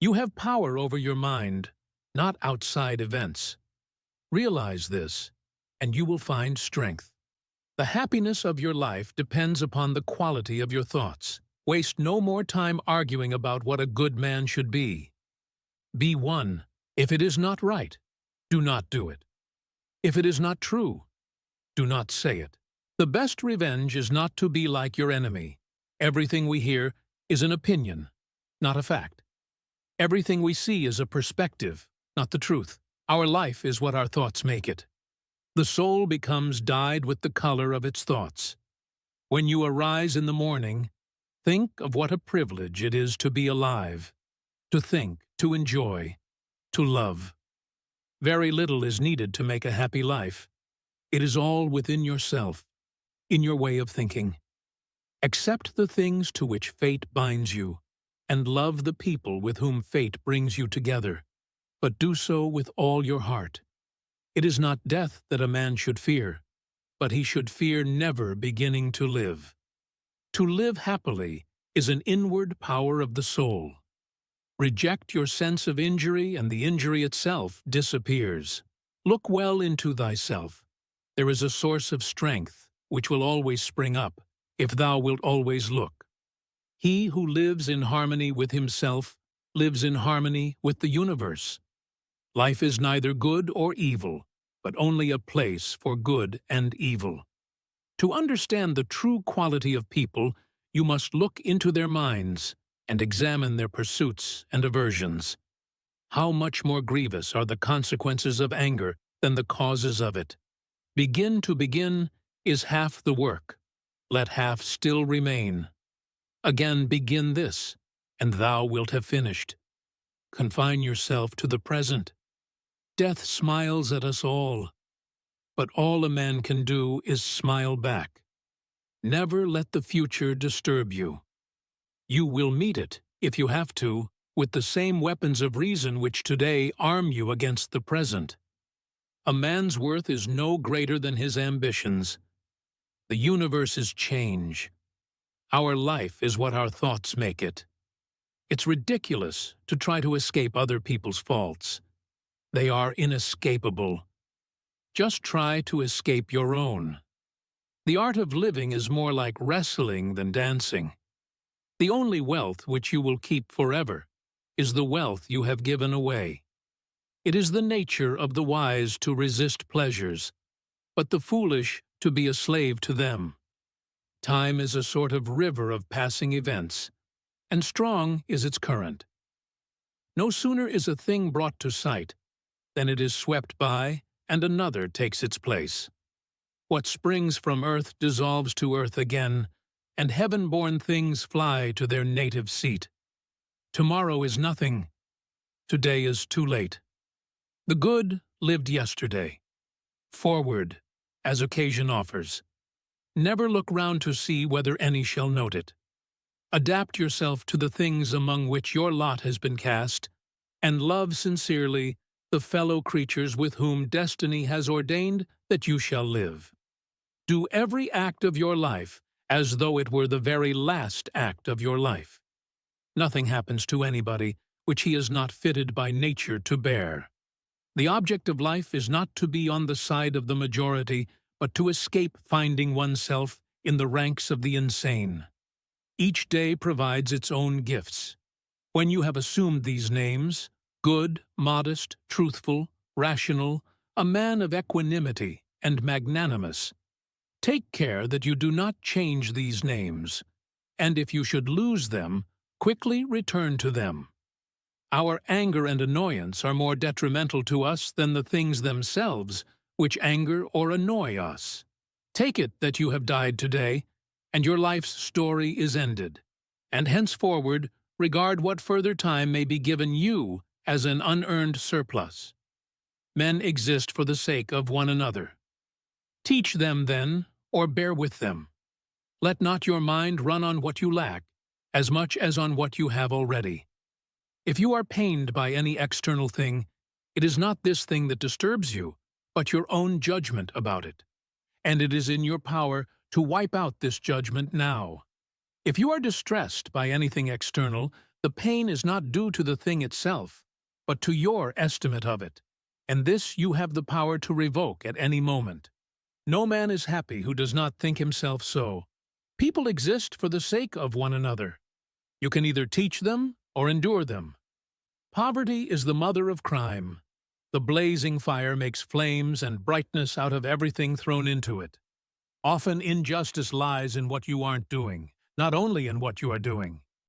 You have power over your mind, not outside events. Realize this, and you will find strength. The happiness of your life depends upon the quality of your thoughts. Waste no more time arguing about what a good man should be. Be one. If it is not right, do not do it. If it is not true, do not say it. The best revenge is not to be like your enemy. Everything we hear is an opinion, not a fact. Everything we see is a perspective, not the truth. Our life is what our thoughts make it. The soul becomes dyed with the color of its thoughts. When you arise in the morning, think of what a privilege it is to be alive, to think, to enjoy, to love. Very little is needed to make a happy life. It is all within yourself, in your way of thinking. Accept the things to which fate binds you, and love the people with whom fate brings you together, but do so with all your heart. It is not death that a man should fear, but he should fear never beginning to live. To live happily is an inward power of the soul. Reject your sense of injury, and the injury itself disappears. Look well into thyself. There is a source of strength which will always spring up, if thou wilt always look. He who lives in harmony with himself lives in harmony with the universe. Life is neither good or evil, but only a place for good and evil. To understand the true quality of people, you must look into their minds and examine their pursuits and aversions. How much more grievous are the consequences of anger than the causes of it? Begin to begin is half the work. Let half still remain. Again begin this, and thou wilt have finished. Confine yourself to the present. Death smiles at us all, but all a man can do is smile back. Never let the future disturb you. You will meet it, if you have to, with the same weapons of reason which today arm you against the present. A man's worth is no greater than his ambitions. The universe is change. Our life is what our thoughts make it. It's ridiculous to try to escape other people's faults. They are inescapable. Just try to escape your own. The art of living is more like wrestling than dancing. The only wealth which you will keep forever is the wealth you have given away. It is the nature of the wise to resist pleasures, but the foolish to be a slave to them. Time is a sort of river of passing events, and strong is its current. No sooner is a thing brought to sight than it is swept by, and another takes its place. What springs from earth dissolves to earth again, and heaven-born things fly to their native seat. Tomorrow is nothing. Today is too late. The good lived yesterday. Forward, as occasion offers. Never look round to see whether any shall note it. Adapt yourself to the things among which your lot has been cast, and love sincerely the fellow creatures with whom destiny has ordained that you shall live. Do every act of your life as though it were the very last act of your life. Nothing happens to anybody which he is not fitted by nature to bear. The object of life is not to be on the side of the majority, but to escape finding oneself in the ranks of the insane. Each day provides its own gifts. When you have assumed these names, good, modest, truthful, rational, a man of equanimity, and magnanimous, take care that you do not change these names, and if you should lose them, quickly return to them. Our anger and annoyance are more detrimental to us than the things themselves which anger or annoy us. Take it that you have died today, and your life's story is ended, and henceforward regard what further time may be given you as an unearned surplus. Men exist for the sake of one another. Teach them, then, or bear with them. Let not your mind run on what you lack, as much as on what you have already. If you are pained by any external thing, it is not this thing that disturbs you, but your own judgment about it. And it is in your power to wipe out this judgment now. If you are distressed by anything external, The pain is not due to the thing itself, but to your estimate of it, and this you have the power to revoke at any moment. No man is happy who does not think himself so. People exist for the sake of one another. You can either teach them or endure them. Poverty is the mother of crime. The blazing fire makes flames and brightness out of everything thrown into it. Often injustice lies in what you aren't doing, not only in what you are doing.